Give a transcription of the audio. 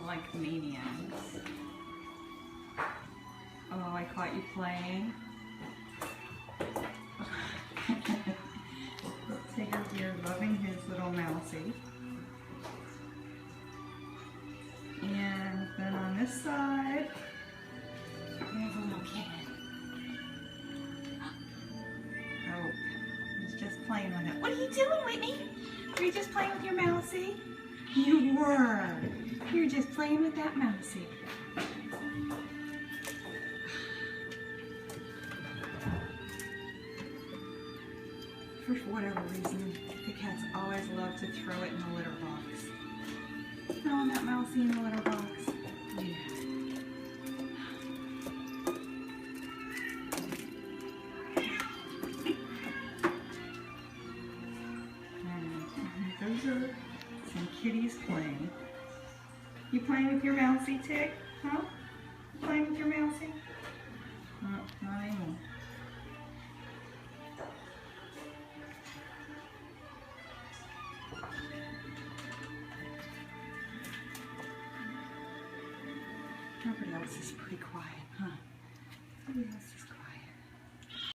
like maniacs. Oh, I caught you playing. Tigger here loving his little mousey. And then on this side, we have a little kitten. Oh, he's just playing with it. What are you doing, Whitney? Were you just playing with your mousey? You were. You were just playing with that mousey. For whatever reason, the cats always love to throw it in the litter box. Throwing that mousey in the litter box. Yeah. And those are some kitties playing. You playing with your mousey, Tick? Huh? You playing with your mousey? No, not anymore. Everybody else is pretty quiet, huh? Everybody else is